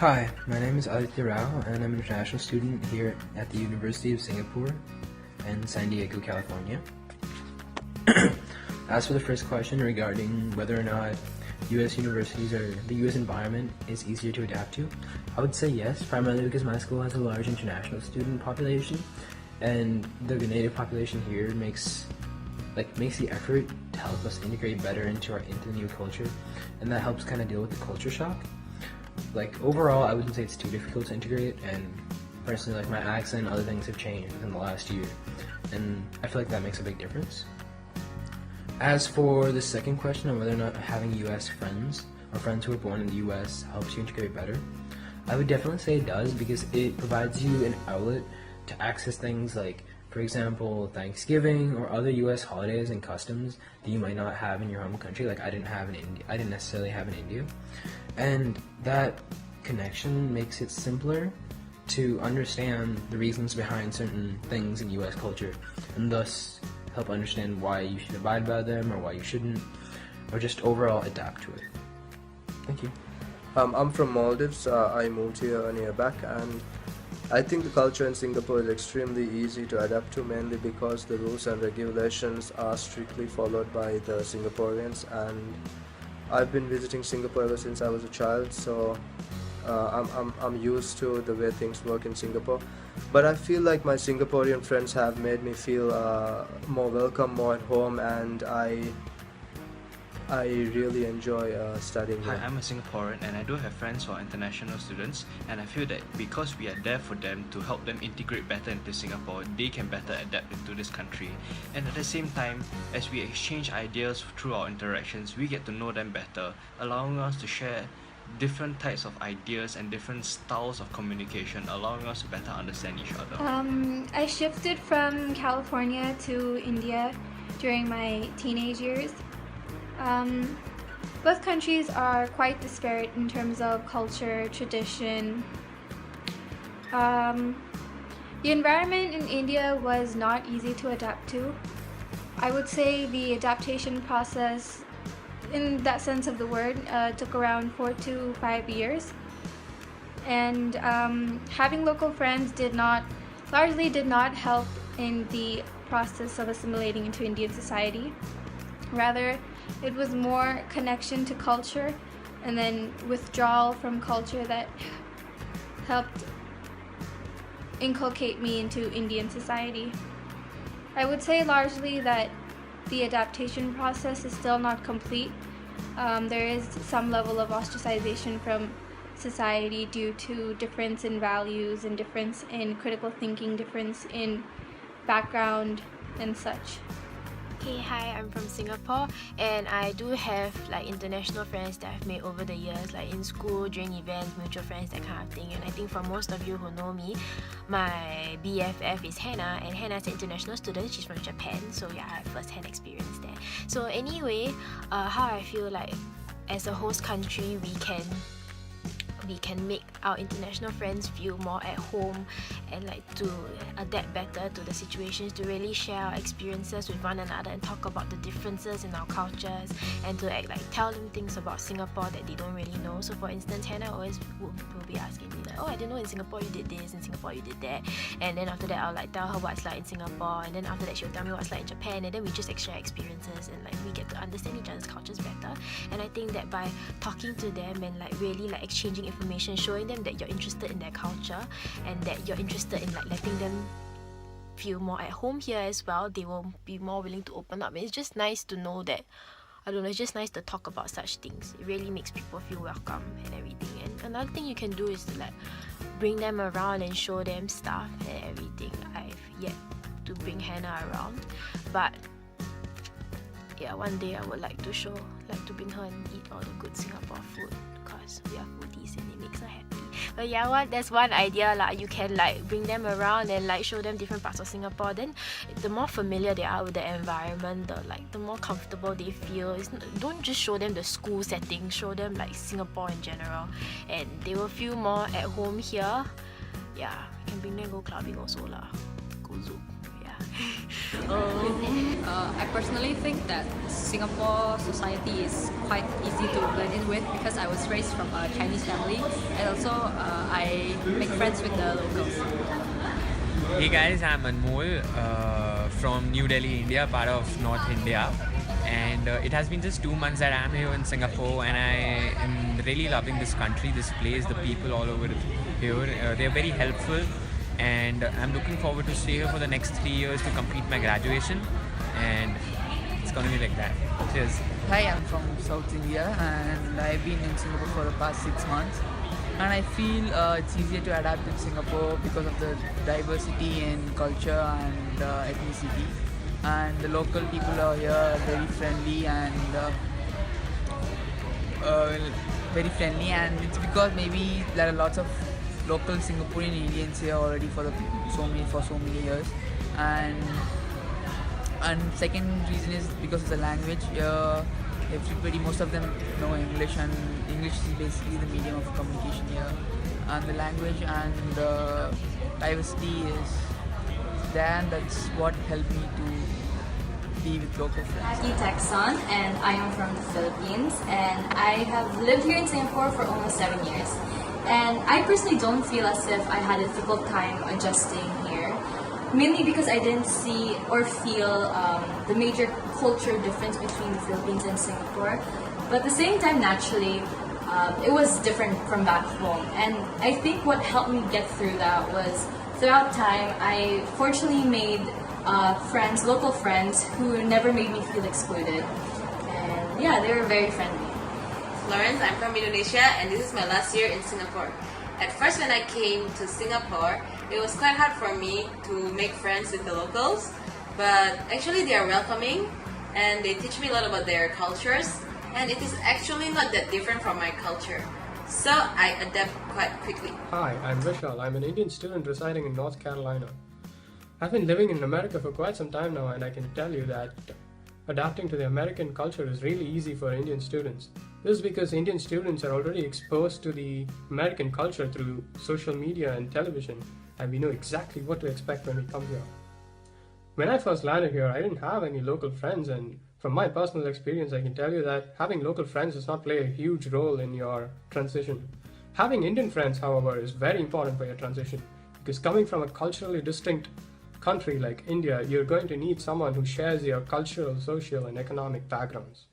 Hi, my name is Aditya Rao, and I'm an international student here at the University of Singapore in San Diego, California. As for the first question regarding whether or not U.S. universities or the U.S. environment is easier to adapt to, I would say yes, primarily because my school has a large international student population, and the native population here makes the effort to help us integrate better into the new culture, and that helps kind of deal with the culture shock. Overall, I wouldn't say it's too difficult to integrate, and personally, my accent and other things have changed within the last year, and I feel like that makes a big difference. As for the second question on whether or not having U.S. friends or friends who are born in the U.S. helps you integrate better, I would definitely say it does, because it provides you an outlet to access things like, for example, Thanksgiving or other U.S. holidays and customs that you might not have in your home country. Like I didn't necessarily have in India, and that connection makes it simpler to understand the reasons behind certain things in U.S. culture, and thus help understand why you should abide by them or why you shouldn't, or just overall adapt to it. Thank you. I'm from Maldives. I moved here a year back, and I think the culture in Singapore is extremely easy to adapt to, mainly because the rules and regulations are strictly followed by the Singaporeans, and I've been visiting Singapore ever since I was a child, so I'm used to the way things work in Singapore. But I feel like my Singaporean friends have made me feel more welcome, more at home, and I really enjoy studying Hi, here. I'm a Singaporean and I do have friends who are international students, and I feel that because we are there for them to help them integrate better into Singapore, they can better adapt into this country. And at the same time, as we exchange ideas through our interactions, we get to know them better, allowing us to share different types of ideas and different styles of communication, allowing us to better understand each other. I shifted from California to India during my teenage years. Both countries are quite disparate in terms of culture, tradition. The environment in India was not easy to adapt to. I would say the adaptation process, in that sense of the word, took around 4 to 5 years. And having local friends largely did not help in the process of assimilating into Indian society. Rather, it was more connection to culture and then withdrawal from culture that helped inculcate me into Indian society. I would say largely that the adaptation process is still not complete. There is some level of ostracization from society due to difference in values and difference in critical thinking, difference in background and such. Hey, hi, I'm from Singapore, and I do have international friends that I've made over the years, in school, during events, mutual friends, that kind of thing. And I think for most of you who know me, my BFF is Hannah, and Hannah's an international student. She's from Japan, so yeah, I have first-hand experience there. So anyway, how I feel like as a host country, we can make our international friends feel more at home and to adapt better to the situations, to really share our experiences with one another and talk about the differences in our cultures, and to tell them things about Singapore that they don't really know. So for instance, Hannah always will be asking me oh, I didn't know in Singapore you did this, in Singapore you did that, and then after that I'll tell her what's like in Singapore, and then after that she'll tell me what's like in Japan, and then we just exchange experiences, and we get to understand each other's cultures better. And I think that by talking to them and really exchanging information, showing them that you're interested in their culture and that you're interested in letting them feel more at home here as well, they will be more willing to open up. And it's just nice to know that, I don't know, it's just nice to talk about such things. It really makes people feel welcome and everything. And another thing you can do is to bring them around and show them stuff and everything. I've yet to bring Hannah around, but yeah, one day I would like to bring her and eat all the good Singapore food, because we are foodies and it makes her happy. But yeah, that's one idea. You can bring them around and show them different parts of Singapore. Then the more familiar they are with the environment, the more comfortable they feel. Don't just show them the school setting, show them Singapore in general, and they will feel more at home here. Yeah, you can bring them go clubbing also lah. Go zoo. Yeah. I personally think that Singapore society is quite easy to blend in with because I was raised from a Chinese family, and also I make friends with the locals. Hey guys, I'm Anmol from New Delhi, India, part of North India. And it has been just 2 months that I'm here in Singapore, and I am really loving this country, this place, the people all over here. They're very helpful, and I'm looking forward to stay here for the next 3 years to complete my graduation, and it's gonna be like that. Cheers. Hi, I'm from South India and I've been in Singapore for the past 6 months. And I feel it's easier to adapt in Singapore because of the diversity in culture and ethnicity. And the local people are here very friendly and it's because maybe there are lots of local Singaporean Indians here already for so many years. And second reason is because of the language. Most of them know English, and English is basically the medium of communication here. And the language and diversity is there, and that's what helped me to be with local friends. Maggie Texon, and I am from the Philippines, and I have lived here in Singapore for almost 7 years. And I personally don't feel as if I had a difficult time adjusting here, mainly because I didn't see or feel the major culture difference between the Philippines and Singapore. But at the same time, naturally, it was different from back home. And I think what helped me get through that was, throughout time, I fortunately made friends, local friends, who never made me feel excluded. And yeah, they were very friendly. Florence, I'm from Indonesia, and this is my last year in Singapore. At first, when I came to Singapore, it was quite hard for me to make friends with the locals, but actually they are welcoming and they teach me a lot about their cultures, and it is actually not that different from my culture. So I adapt quite quickly. Hi, I'm Vishal. I'm an Indian student residing in North Carolina. I've been living in America for quite some time now, and I can tell you that adapting to the American culture is really easy for Indian students. This is because Indian students are already exposed to the American culture through social media and television, and we know exactly what to expect when we come here. When I first landed here, I didn't have any local friends, and from my personal experience, I can tell you that having local friends does not play a huge role in your transition. Having Indian friends, however, is very important for your transition, because coming from a culturally distinct country like India, you're going to need someone who shares your cultural, social, and economic backgrounds.